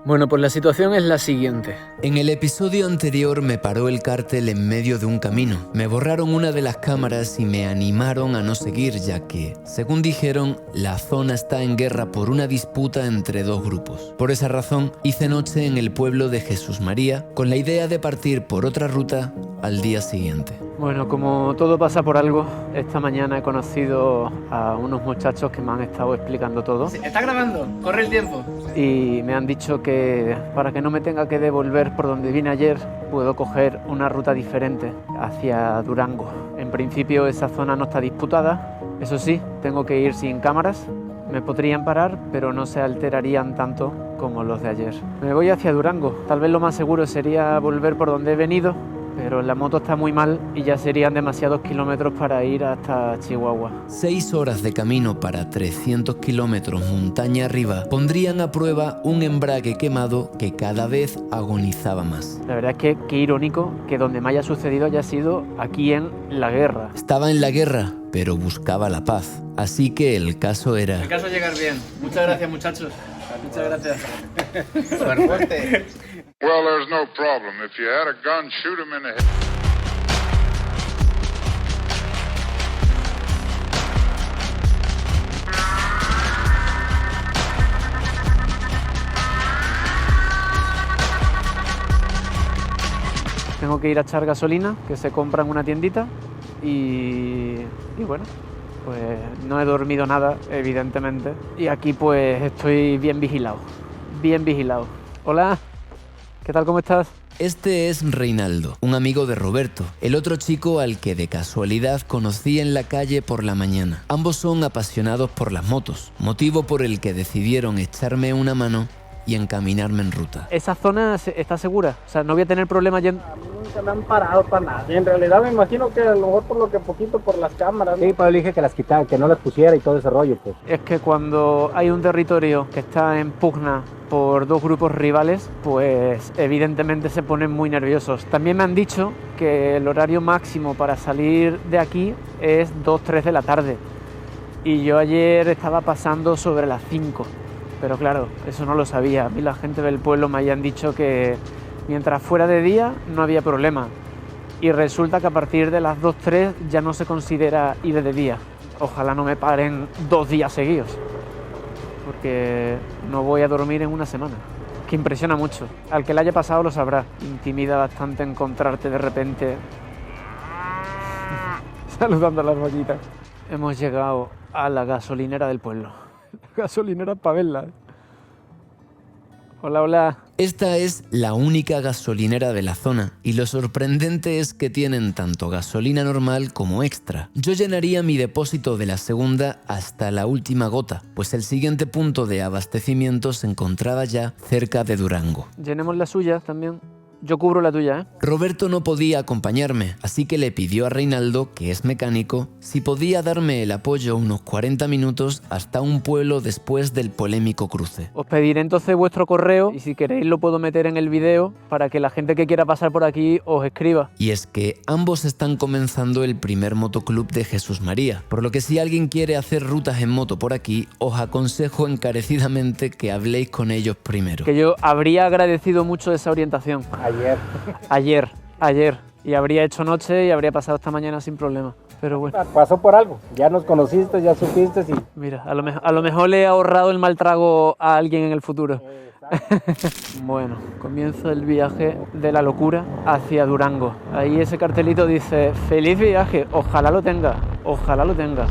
Bueno, pues la situación es la siguiente. En el episodio anterior me paró el cártel en medio de un camino. Me borraron una de las cámaras y me animaron a no seguir, ya que, según dijeron, la zona está en guerra por una disputa entre dos grupos. Por esa razón, hice noche en el pueblo de Jesús María, con la idea de partir por otra ruta al día siguiente. Bueno, como todo pasa por algo, esta mañana he conocido a unos muchachos que me han estado explicando todo. ¿Está grabando? Corre el tiempo. Y me han dicho que para que no me tenga que devolver por donde vine ayer, puedo coger una ruta diferente hacia Durango. En principio esa zona no está disputada, eso sí, tengo que ir sin cámaras. Me podrían parar, pero no se alterarían tanto como los de ayer. Me voy hacia Durango, tal vez lo más seguro sería volver por donde he venido, pero la moto está muy mal y ya serían demasiados kilómetros para ir hasta Chihuahua. 6 horas de camino para 300 kilómetros montaña arriba pondrían a prueba un embrague quemado que cada vez agonizaba más. La verdad es que qué irónico que donde me haya sucedido haya sido aquí en la guerra. Estaba en la guerra, pero buscaba la paz. Así que el caso era... El caso es llegar bien. Muchas gracias, muchachos. Muchas gracias. Suerte. Well, there's no problem. If you had a gun, shoot him in the head. Tengo que ir a echar gasolina, que se compra en una tiendita, y bueno, pues no he dormido nada, evidentemente, y aquí pues estoy bien vigilado, bien vigilado. Hola, ¿qué tal, cómo estás? Este es Reinaldo, un amigo de Roberto, el otro chico al que de casualidad conocí en la calle por la mañana. Ambos son apasionados por las motos, motivo por el que decidieron echarme una mano y encaminarme en ruta. ¿Esa zona está segura? O sea, no voy a tener problemas yendo... Nunca me han parado para nada. Y en realidad me imagino que a lo mejor por lo que poquito por las cámaras, ¿no? Sí, pero le dije que las quitara, que no las pusiera y todo ese rollo, pues. Es que cuando hay un territorio que está en pugna por dos grupos rivales, pues evidentemente se ponen muy nerviosos. También me han dicho que el horario máximo para salir de aquí es 2-3 de la tarde. Y yo ayer estaba pasando sobre las 5. Pero claro, eso no lo sabía. A mí la gente del pueblo me habían dicho que mientras fuera de día no había problema. Y resulta que a partir de las 2-3 ya no se considera ir de día. Ojalá no me paren 2 días seguidos, porque no voy a dormir en una semana. Que impresiona mucho. Al que le haya pasado lo sabrá. Intimida bastante encontrarte de repente saludando a las vaquitas. Hemos llegado a la gasolinera del pueblo. Gasolinera Pavela. Hola, hola. Esta es la única gasolinera de la zona y lo sorprendente es que tienen tanto gasolina normal como extra. Yo llenaría mi depósito de la segunda hasta la última gota, pues el siguiente punto de abastecimiento se encontraba ya cerca de Durango. Llenemos la suya también. Yo cubro la tuya, ¿eh? Roberto no podía acompañarme, así que le pidió a Reinaldo, que es mecánico, si podía darme el apoyo unos 40 minutos hasta un pueblo después del polémico cruce. Os pediré entonces vuestro correo y si queréis lo puedo meter en el vídeo para que la gente que quiera pasar por aquí os escriba. Y es que ambos están comenzando el primer motoclub de Jesús María, por lo que si alguien quiere hacer rutas en moto por aquí, os aconsejo encarecidamente que habléis con ellos primero. Que yo habría agradecido mucho esa orientación. Ayer. Y habría hecho noche y habría pasado esta mañana sin problema. Pero bueno. Pasó por algo. Ya nos conociste, ya supiste y... Mira, a lo mejor le he ahorrado el mal trago a alguien en el futuro. Bueno, comienzo el viaje de la locura hacia Durango. Ahí ese cartelito dice, feliz viaje, ojalá lo tenga, ojalá lo tenga.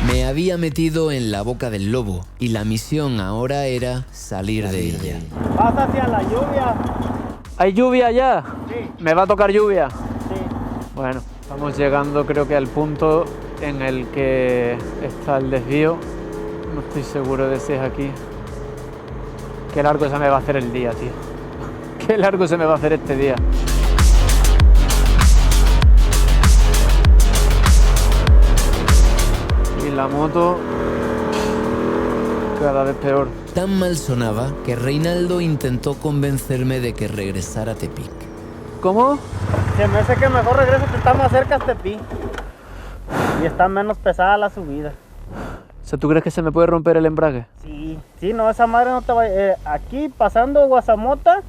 Me había metido en la boca del lobo y la misión ahora era salir de ella. Vas hacia la lluvia. ¿Hay lluvia ya? Sí. ¿Me va a tocar lluvia? Sí. Bueno, estamos llegando creo que al punto en el que está el desvío. No estoy seguro de si es aquí. Qué largo se me va a hacer el día, tío. Qué largo se me va a hacer este día. Y la moto cada vez peor. Tan mal sonaba que Reinaldo intentó convencerme de que regresara a Tepic. ¿Cómo? Se me hace que mejor regreso, que está más cerca a Tepi. Y está menos pesada la subida. O sea, ¿tú crees que se me puede romper el embrague? Sí, no, esa madre no te va... aquí, pasando Guasamota,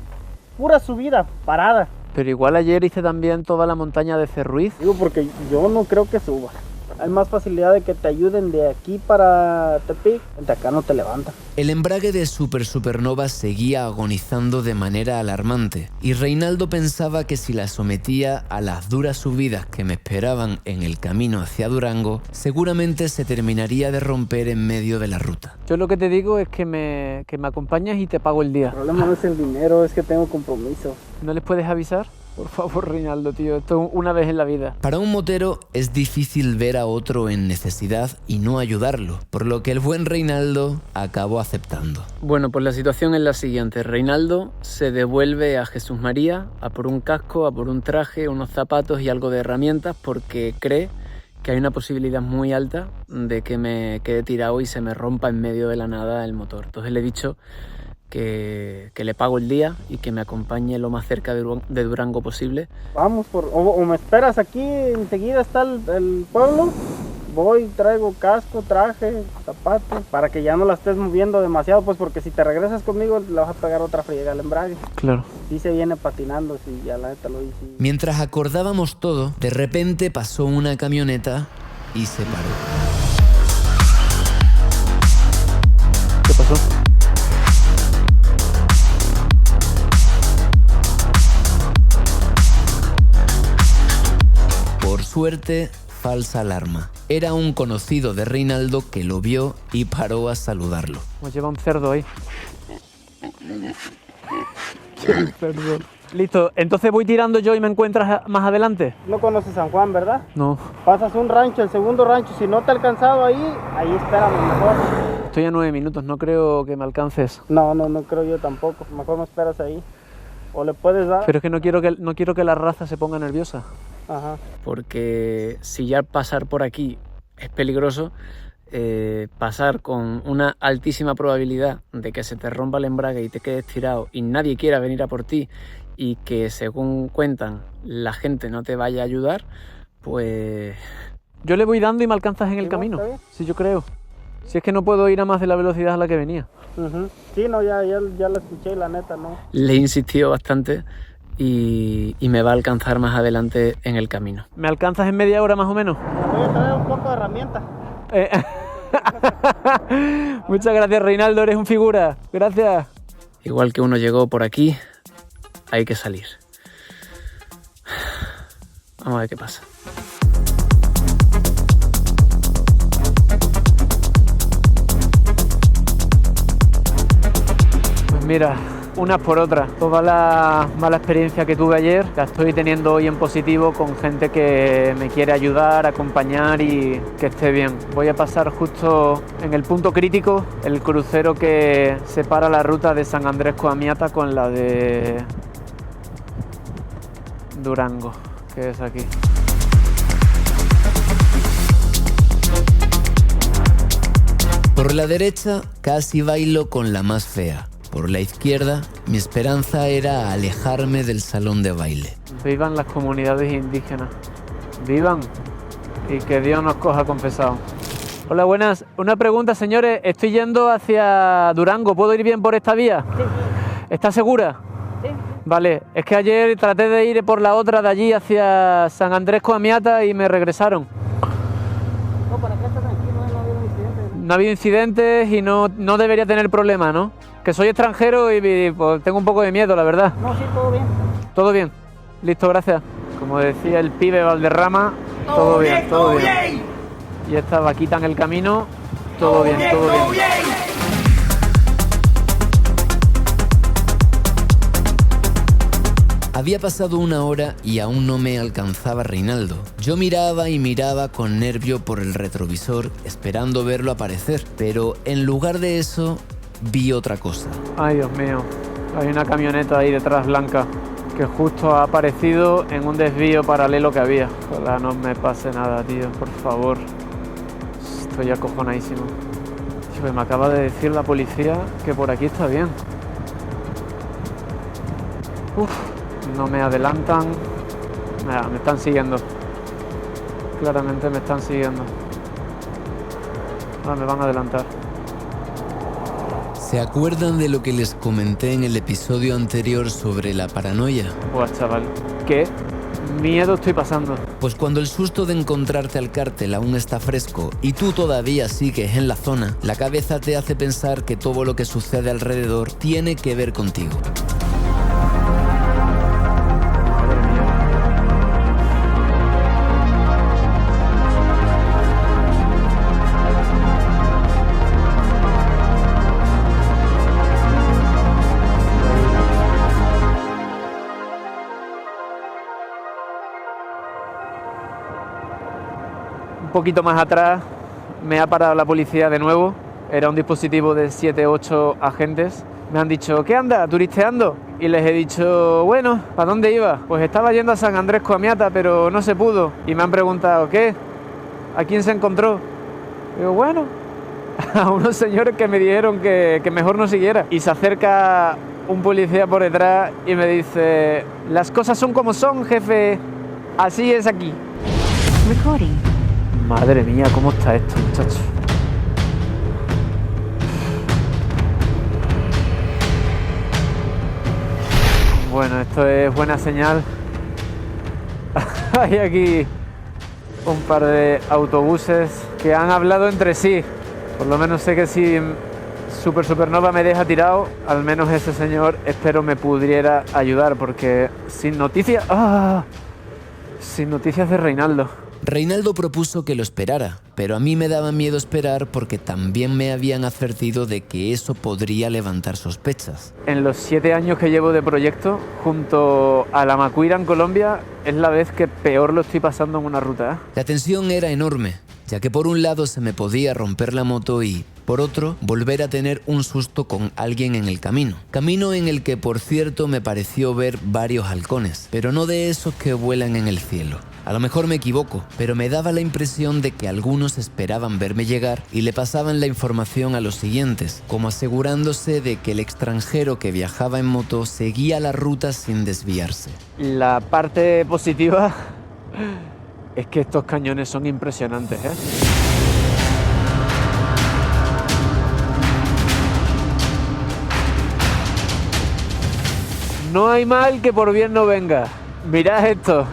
pura subida, parada. Pero igual ayer hice también toda la montaña de Cerruiz. Digo, porque yo no creo que suba. Hay más facilidad de que te ayuden de aquí para Tepic, de acá no te levanta. El embrague de Supernova seguía agonizando de manera alarmante y Reinaldo pensaba que si la sometía a las duras subidas que me esperaban en el camino hacia Durango, seguramente se terminaría de romper en medio de la ruta. Yo lo que te digo es que me acompañes y te pago el día. El problema no es el dinero, es que tengo compromiso. ¿No les puedes avisar? Por favor, Reinaldo, tío, esto una vez en la vida. Para un motero es difícil ver a otro en necesidad y no ayudarlo, por lo que el buen Reinaldo acabó aceptando. Bueno, pues la situación es la siguiente. Reinaldo se devuelve a Jesús María a por un casco, a por un traje, unos zapatos y algo de herramientas porque cree que hay una posibilidad muy alta de que me quede tirado y se me rompa en medio de la nada el motor. Entonces le he dicho que le pago el día y que me acompañe lo más cerca de Durango posible. Vamos, o me esperas aquí, enseguida está el pueblo. Voy, traigo casco, traje, zapatos, para que ya no la estés moviendo demasiado, pues porque si te regresas conmigo le vas a pegar otra friega al embrague. Claro. Sí se viene patinando, sí, ya la neta lo hice. Mientras acordábamos todo, de repente pasó una camioneta y se paró. ¿Qué pasó? Por suerte, falsa alarma. Era un conocido de Reinaldo que lo vio y paró a saludarlo. Nos lleva un cerdo ahí. Perdón. Listo, entonces voy tirando yo y me encuentras más adelante. No conoces San Juan, ¿verdad? No. Pasas un rancho, el segundo rancho, si no te he alcanzado ahí espérame mejor. Estoy a 9 minutos, no creo que me alcances. No creo yo tampoco, mejor me esperas ahí. O le puedes dar. Pero es que no quiero que la raza se ponga nerviosa. Ajá. Porque si ya pasar por aquí es peligroso, pasar con una altísima probabilidad de que se te rompa el embrague y te quedes tirado y nadie quiera venir a por ti y que según cuentan la gente no te vaya a ayudar, pues yo le voy dando y me alcanzas en el camino. Sí, yo creo. Si es que no puedo ir a más de la velocidad a la que venía. Sí, no, ya la escuché, la neta, no. Le he insistido bastante y me va a alcanzar más adelante en el camino. ¿Me alcanzas en media hora más o menos? Me voy a traer un poco de herramienta. Muchas gracias, Reinaldo, eres un figura. Gracias. Igual que uno llegó por aquí, hay que salir. Vamos a ver qué pasa. Pues mira, unas por otras. Toda la mala experiencia que tuve ayer la estoy teniendo hoy en positivo con gente que me quiere ayudar, acompañar y que esté bien. Voy a pasar justo en el punto crítico, el crucero que separa la ruta de San Andrés Coamiata con la de Durango, que es aquí. Por la derecha casi bailo con la más fea. Por la izquierda, mi esperanza era alejarme del salón de baile. Vivan las comunidades indígenas. Vivan y que Dios nos coja confesado. Hola, buenas. Una pregunta, señores. Estoy yendo hacia Durango. ¿Puedo ir bien por esta vía? Sí. ¿Está segura? Sí. Vale. Es que ayer traté de ir por la otra de allí hacia San Andrés Coamiata y me regresaron. No, para acá está tranquilo, no ha habido incidentes. No ha habido incidentes y no debería tener problema, ¿no? Que soy extranjero y pues, tengo un poco de miedo, la verdad. No, sí, todo bien. ¿Todo bien? Listo, gracias. Como decía el pibe Valderrama, todo bien, todo bien. Y esta vaquita en el camino, todo bien, todo bien. Había pasado una hora y aún no me alcanzaba Reinaldo. Yo miraba y miraba con nervio por el retrovisor, esperando verlo aparecer. Pero en lugar de eso, vi otra cosa. Ay, Dios mío. Hay una camioneta ahí detrás blanca que justo ha aparecido en un desvío paralelo que había. Ojalá no me pase nada, tío, por favor. Estoy acojonadísimo. Tío, me acaba de decir la policía que por aquí está bien. No me adelantan, Mira, me están siguiendo. Claramente me están siguiendo. Ahora me van a adelantar. ¿Se acuerdan de lo que les comenté en el episodio anterior sobre la paranoia? Buah, chaval, qué miedo estoy pasando. Pues cuando el susto de encontrarte al cártel aún está fresco y tú todavía sigues en la zona, la cabeza te hace pensar que todo lo que sucede alrededor tiene que ver contigo. Madre mía. Un poquito más atrás me ha parado la policía de nuevo. Era un dispositivo de 7-8 agentes. Me han dicho, ¿qué anda? ¿Turisteando? Y les he dicho, bueno, ¿para dónde iba? Pues estaba yendo a San Andrés Coamiata, pero no se pudo. Y me han preguntado, ¿qué? ¿A quién se encontró? Digo, bueno, a unos señores que me dijeron que mejor no siguiera. Y se acerca un policía por detrás y me dice, las cosas son como son, jefe. Así es aquí. Recording. Madre mía, ¿cómo está esto, muchacho? Bueno, esto es buena señal. Hay aquí un par de autobuses que han hablado entre sí. Por lo menos sé que si Super Supernova me deja tirado, al menos ese señor espero me pudiera ayudar, porque sin noticias... ¡Ah! Sin noticias de Reinaldo. Reinaldo propuso que lo esperara, pero a mí me daba miedo esperar porque también me habían advertido de que eso podría levantar sospechas. En los 7 años que llevo de proyecto, junto a la Macuira en Colombia, es la vez que peor lo estoy pasando en una ruta, ¿eh? La tensión era enorme, ya que por un lado se me podía romper la moto y, por otro, volver a tener un susto con alguien en el camino. Camino en el que, por cierto, me pareció ver varios halcones, pero no de esos que vuelan en el cielo. A lo mejor me equivoco, pero me daba la impresión de que algunos esperaban verme llegar y le pasaban la información a los siguientes, como asegurándose de que el extranjero que viajaba en moto seguía la ruta sin desviarse. La parte positiva es que estos cañones son impresionantes, ¿eh? No hay mal que por bien no venga. Mirad esto.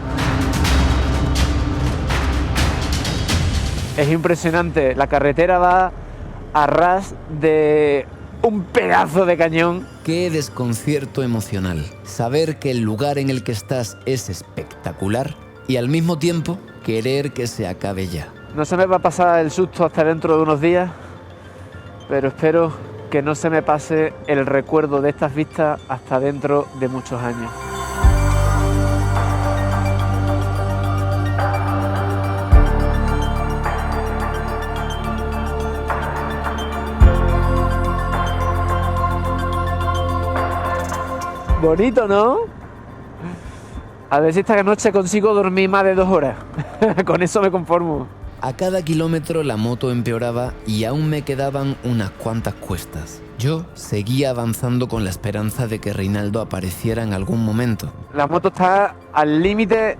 Es impresionante. La carretera va a ras de un pedazo de cañón. Qué desconcierto emocional. Saber que el lugar en el que estás es espectacular y al mismo tiempo querer que se acabe ya. No se me va a pasar el susto hasta dentro de unos días, pero espero que no se me pase el recuerdo de estas vistas hasta dentro de muchos años. Bonito, ¿no? A ver si esta noche consigo dormir más de 2 horas. Con eso me conformo. A cada kilómetro la moto empeoraba y aún me quedaban unas cuantas cuestas. Yo seguía avanzando con la esperanza de que Reinaldo apareciera en algún momento. La moto está al límite,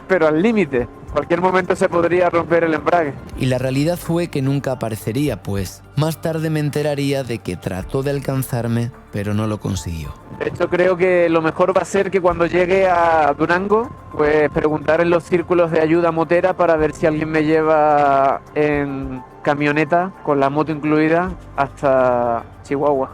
pero al límite. Cualquier momento se podría romper el embrague. Y la realidad fue que nunca aparecería, pues más tarde me enteraría de que trató de alcanzarme, pero no lo consiguió. De hecho, creo que lo mejor va a ser que cuando llegue a Durango, pues preguntar en los círculos de ayuda motera para ver si alguien me lleva en camioneta, con la moto incluida, hasta Chihuahua.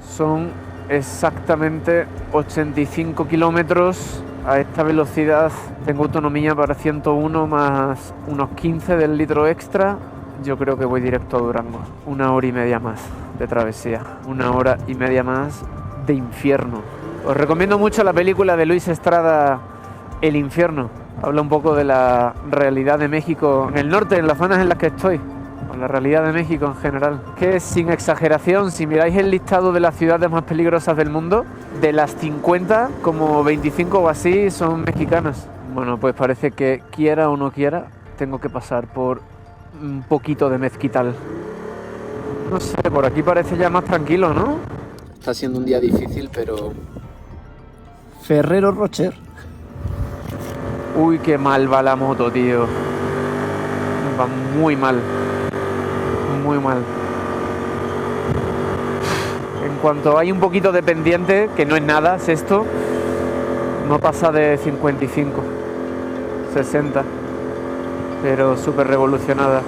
Son exactamente 85 kilómetros. A esta velocidad tengo autonomía para 101 más unos 15 del litro extra. Yo creo que voy directo a Durango. 1 hora y media más de travesía. 1 hora y media más de infierno. Os recomiendo mucho la película de Luis Estrada, El Infierno. Habla un poco de la realidad de México en el norte, en las zonas en las que estoy. O la realidad de México en general. Que sin exageración, si miráis el listado de las ciudades más peligrosas del mundo, de las 50, como 25 o así son mexicanas. Bueno, pues parece que quiera o no quiera, tengo que pasar por un poquito de mezquital. No sé, por aquí parece ya más tranquilo, ¿no? Está siendo un día difícil, pero... Ferrero Rocher. Uy, qué mal va la moto, tío. Va muy mal. Muy mal. En cuanto hay un poquito de pendiente, que no es nada, es esto, no pasa de 55, 60, pero súper revolucionada.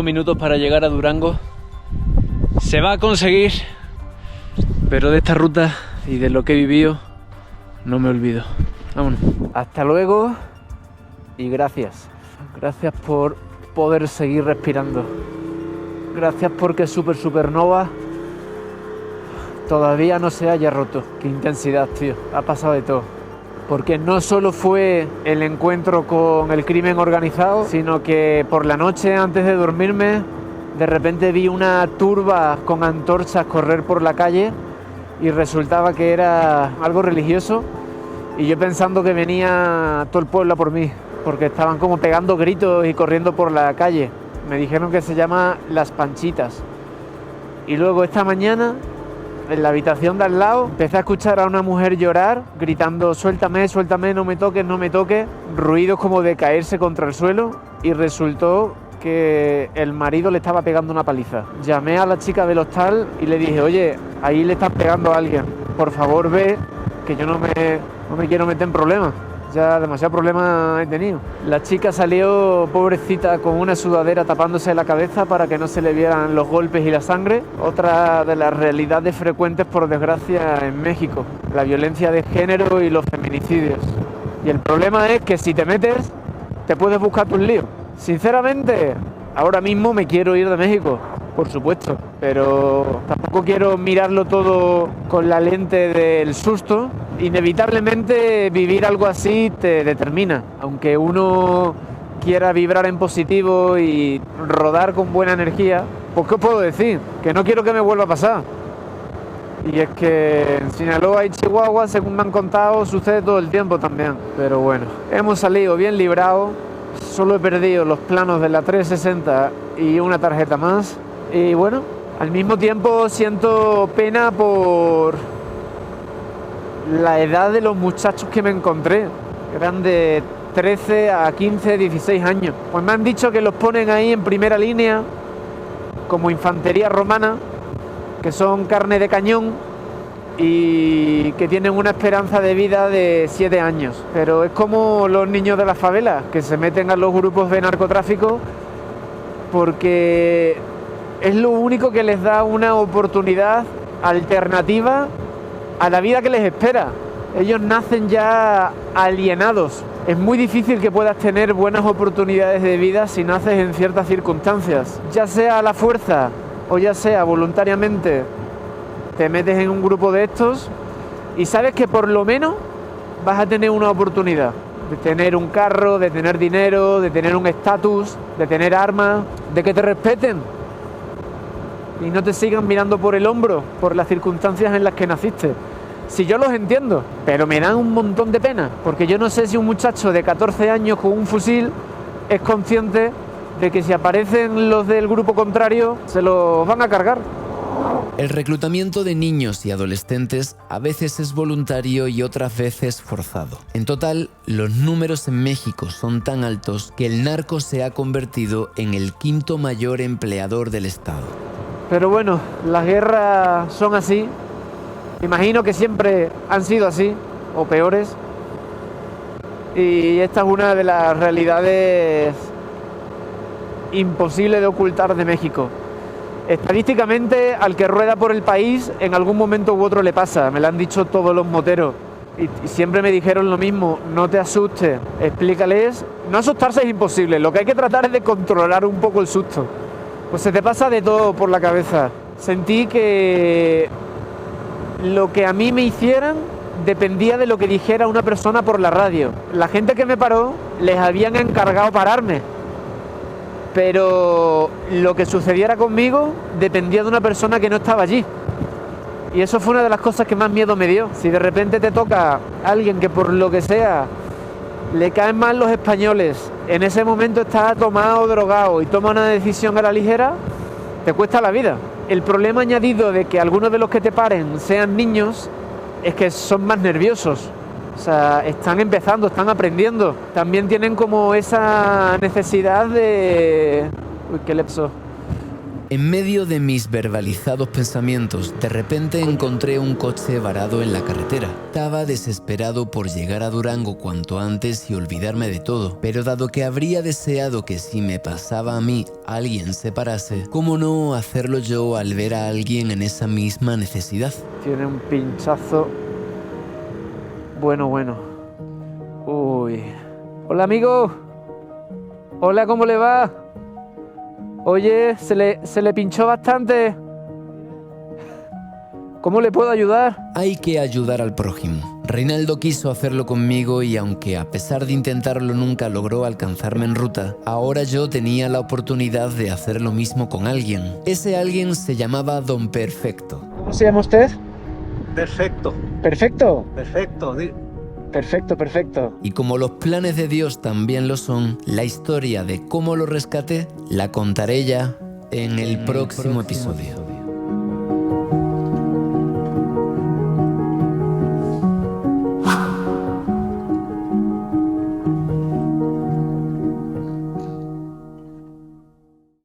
Minutos para llegar a Durango. Se va a conseguir, pero de esta ruta y de lo que he vivido no me olvido. Vámonos. Hasta luego y gracias. Gracias por poder seguir respirando. Gracias porque Super Supernova todavía no se haya roto. Qué intensidad, tío. Ha pasado de todo. Porque no solo fue el encuentro con el crimen organizado, sino que por la noche, antes de dormirme, de repente vi una turba con antorchas correr por la calle y resultaba que era algo religioso, y yo pensando que venía todo el pueblo a por mí, porque estaban como pegando gritos y corriendo por la calle. Me dijeron que se llama Las Panchitas. Y luego esta mañana, en la habitación de al lado, empecé a escuchar a una mujer llorar, gritando suéltame, suéltame, no me toques, no me toques, ruidos como de caerse contra el suelo, y resultó que el marido le estaba pegando una paliza. Llamé a la chica del hostal y le dije, oye, ahí le están pegando a alguien, por favor ve, que yo no me quiero meter en problemas. Ya demasiado problema he tenido. La chica salió, pobrecita, con una sudadera tapándose la cabeza para que no se le vieran los golpes y la sangre. Otra de las realidades frecuentes, por desgracia, en México. La violencia de género y los feminicidios. Y el problema es que si te metes, te puedes buscar tus líos. Sinceramente, ahora mismo me quiero ir de México, por supuesto. Pero tampoco quiero mirarlo todo con la lente del susto. Inevitablemente vivir algo así te determina, aunque uno quiera vibrar en positivo y rodar con buena energía, pues ¿qué os puedo decir? Que no quiero que me vuelva a pasar. Y es que en Sinaloa y Chihuahua, según me han contado, sucede todo el tiempo también. Pero bueno, hemos salido bien librados, solo he perdido los planos de la 360 y una tarjeta más. Y bueno, al mismo tiempo siento pena por la edad de los muchachos que me encontré. Eran de 13 a 15, 16 años. Pues me han dicho que los ponen ahí en primera línea como infantería romana, que son carne de cañón y que tienen una esperanza de vida de 7 años. Pero es como los niños de las favelas, que se meten a los grupos de narcotráfico porque es lo único que les da una oportunidad alternativa a la vida que les espera. Ellos nacen ya alienados. Es muy difícil que puedas tener buenas oportunidades de vida si naces en ciertas circunstancias. Ya sea a la fuerza o ya sea voluntariamente, te metes en un grupo de estos y sabes que por lo menos vas a tener una oportunidad de tener un carro, de tener dinero, de tener un estatus, de tener armas, de que te respeten y no te sigan mirando por el hombro por las circunstancias en las que naciste. Si yo los entiendo, pero me dan un montón de pena, porque yo no sé si un muchacho de 14 años con un fusil es consciente de que si aparecen los del grupo contrario, se los van a cargar. El reclutamiento de niños y adolescentes a veces es voluntario y otras veces forzado. En total, los números en México son tan altos que el narco se ha convertido en el quinto mayor empleador del Estado. Pero bueno, las guerras son así. Imagino que siempre han sido así, o peores. Y esta es una de las realidades imposibles de ocultar de México. Estadísticamente, al que rueda por el país, en algún momento u otro le pasa. Me lo han dicho todos los moteros. Y siempre me dijeron lo mismo: no te asustes, explícales. No asustarse es imposible, lo que hay que tratar es de controlar un poco el susto. Pues se te pasa de todo por la cabeza. Sentí que lo que a mí me hicieran dependía de lo que dijera una persona por la radio. La gente que me paró les habían encargado pararme, pero lo que sucediera conmigo dependía de una persona que no estaba allí. Y eso fue una de las cosas que más miedo me dio. Si de repente te toca alguien que por lo que sea le caen mal los españoles, en ese momento está tomado o drogado y toma una decisión a la ligera, te cuesta la vida. El problema añadido de que algunos de los que te paren sean niños es que son más nerviosos. O sea, están empezando, están aprendiendo. También tienen como esa necesidad de... Uy, qué lepso. En medio de mis verbalizados pensamientos, de repente encontré un coche varado en la carretera. Estaba desesperado por llegar a Durango cuanto antes y olvidarme de todo, pero dado que habría deseado que si me pasaba a mí, alguien se parase, ¿cómo no hacerlo yo al ver a alguien en esa misma necesidad? Tiene un pinchazo. Bueno. Uy. Hola, amigo. Hola, ¿cómo le va? Oye, se le pinchó bastante. ¿Cómo le puedo ayudar? Hay que ayudar al prójimo. Reinaldo quiso hacerlo conmigo y aunque a pesar de intentarlo nunca logró alcanzarme en ruta, ahora yo tenía la oportunidad de hacer lo mismo con alguien. Ese alguien se llamaba Don Perfecto. ¿Cómo se llama usted? Perfecto, Perfecto. perfecto. Perfecto. Y como los planes de Dios también lo son, la historia de cómo lo rescaté la contaré ya en el próximo episodio.